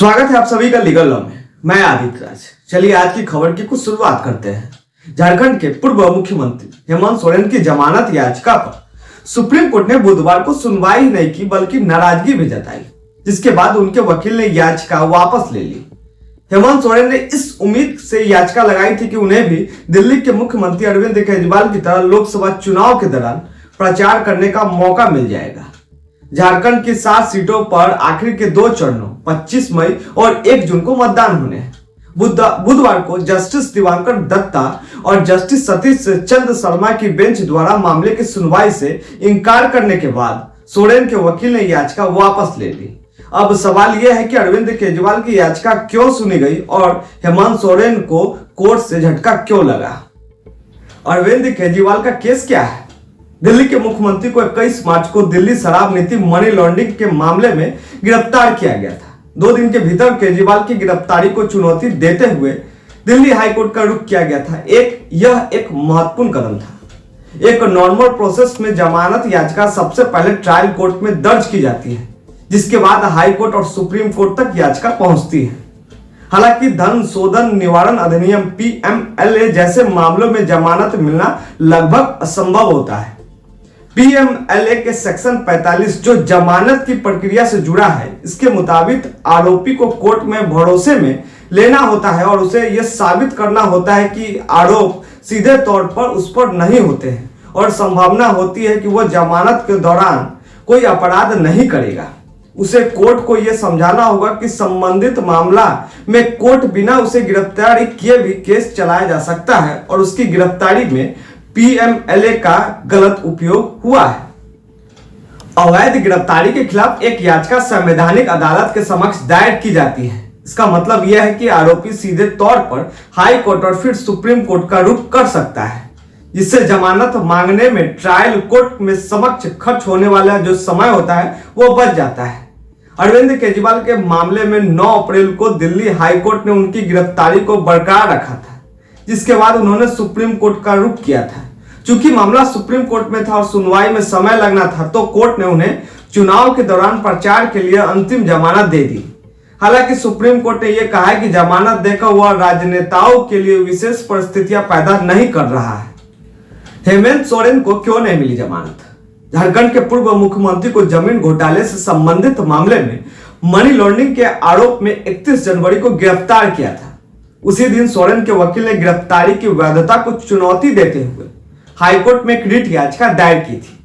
स्वागत है आप सभी का लीगल लॉ में। मैं आदित्य राज। चलिए आज की खबर की कुछ शुरुआत करते हैं। झारखंड के पूर्व मुख्यमंत्री हेमंत सोरेन की जमानत याचिका पर सुप्रीम कोर्ट ने बुधवार को सुनवाई ही नहीं की बल्कि नाराजगी भी जताई, जिसके बाद उनके वकील ने याचिका वापस ले ली। हेमंत सोरेन ने इस उम्मीद से याचिका लगाई थी कि उन्हें भी दिल्ली के मुख्यमंत्री अरविंद केजरीवाल की तरह लोकसभा चुनाव के दौरान प्रचार करने का मौका मिल जाएगा। झारखंड की 7 सीटों पर आखिर के 2 चरणों 25 मई और 1 जून को मतदान होने हैं। बुधवार को जस्टिस दिवाकर दत्ता और जस्टिस सतीश चंद्र शर्मा की बेंच द्वारा मामले की सुनवाई से इनकार करने के बाद सोरेन के वकील ने याचिका वापस ले ली। अब सवाल यह है कि अरविंद केजरीवाल की याचिका क्यों सुनी गई और हेमंत सोरेन को कोर्ट से झटका क्यों लगा। अरविंद केजरीवाल का केस क्या है? दिल्ली के मुख्यमंत्री को 21 मार्च को दिल्ली शराब नीति मनी लॉन्ड्रिंग के मामले में गिरफ्तार किया गया था। 2 दिन के भीतर केजरीवाल की गिरफ्तारी को चुनौती देते हुए दिल्ली हाईकोर्ट का रुख किया गया था। यह एक महत्वपूर्ण कदम था। एक नॉर्मल प्रोसेस में जमानत याचिका सबसे पहले ट्रायल कोर्ट में दर्ज की जाती है, जिसके बाद हाई कोर्ट और सुप्रीम कोर्ट तक याचिका पहुंचती है। हालांकि धन शोधन निवारण अधिनियम PMLA जैसे मामलों में जमानत मिलना लगभग असंभव होता है। PMLA के सेक्शन 45 जो जमानत की प्रक्रिया से जुड़ा है, इसके मुताबिक आरोपी को कोर्ट में भरोसे में लेना होता है और उसे यह साबित करना होता है कि आरोप सीधे तौर पर उस पर नहीं होते हैं और संभावना होती है कि वह जमानत के दौरान कोई अपराध नहीं करेगा। उसे कोर्ट को यह समझाना होगा कि संबंधित मामला में कोर्ट बिना उसे गिरफ्तारी किए भी केस चलाया जा सकता है और उसकी गिरफ्तारी में PMLA का गलत उपयोग हुआ है। अवैध गिरफ्तारी के खिलाफ एक याचिका संवैधानिक अदालत के समक्ष दायर की जाती है। इसका मतलब यह है कि आरोपी सीधे तौर पर हाई कोर्ट और फिर सुप्रीम कोर्ट का रुख कर सकता है, जिससे जमानत मांगने में ट्रायल कोर्ट में समक्ष खर्च होने वाला जो समय होता है वो बच जाता है। अरविंद केजरीवाल के मामले में 9 अप्रैल को दिल्ली हाई कोर्ट ने उनकी गिरफ्तारी को बरकरार रखा था, जिसके बाद उन्होंने सुप्रीम कोर्ट का रुख किया था। चूंकि मामला सुप्रीम कोर्ट में था और सुनवाई में समय लगना था, तो कोर्ट ने उन्हें चुनाव के दौरान प्रचार के लिए अंतिम जमानत दे दी। हालांकि सुप्रीम कोर्ट ने यह कहा है कि जमानत देकर वह राजनेताओं के लिए विशेष परिस्थितियां पैदा नहीं कर रहा है। हेमंत सोरेन को क्यों नहीं मिली जमानत? झारखंड के पूर्व मुख्यमंत्री को जमीन घोटाले से संबंधित मामले में मनी लॉन्ड्रिंग के आरोप में 31 जनवरी को गिरफ्तार किया था। उसी दिन सोरेन के वकील ने गिरफ्तारी की वैधता को चुनौती देते हुए हाईकोर्ट में एक रिट याचिका दायर की थी।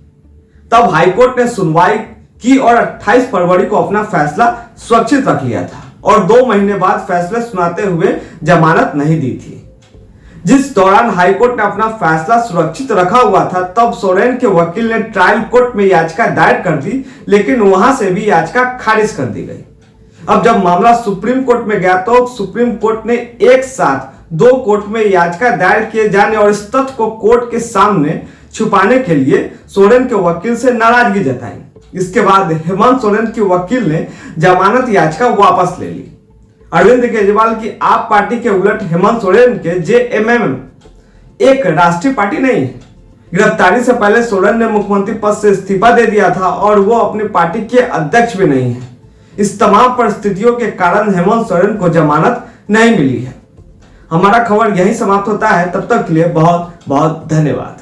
तब हाईकोर्ट ने सुनवाई की और 28 फरवरी को अपना फैसला सुरक्षित रख लिया था और 2 महीने बाद फैसले सुनाते हुए जमानत नहीं दी थी। जिस दौरान हाईकोर्ट ने अपना फैसला सुरक्षित रखा हुआ था, तब सोरेन के वकील ने ट्रायल कोर्ट में याचिका दायर कर दी, लेकिन वहां से भी याचिका खारिज कर दी गई। अब जब मामला सुप्रीम कोर्ट में गया तो सुप्रीम कोर्ट ने एक साथ 2 कोर्ट में याचिका दायर किए जाने और इस तथ्य को कोर्ट के सामने छुपाने के लिए सोरेन के वकील से नाराजगी जताई। इसके बाद हेमंत सोरेन के वकील ने जमानत याचिका वापस ले ली। अरविंद केजरीवाल की आप पार्टी के उलट हेमंत सोरेन के JMM एक राष्ट्रीय पार्टी नहीं है। गिरफ्तारी से पहले सोरेन ने मुख्यमंत्री पद से इस्तीफा दे दिया था और वो अपनी पार्टी के अध्यक्ष भी नहीं है। इस तमाम परिस्थितियों के कारण हेमंत सोरेन को जमानत नहीं मिली है। हमारा खबर यहीं समाप्त होता है। तब तक के लिए बहुत बहुत धन्यवाद।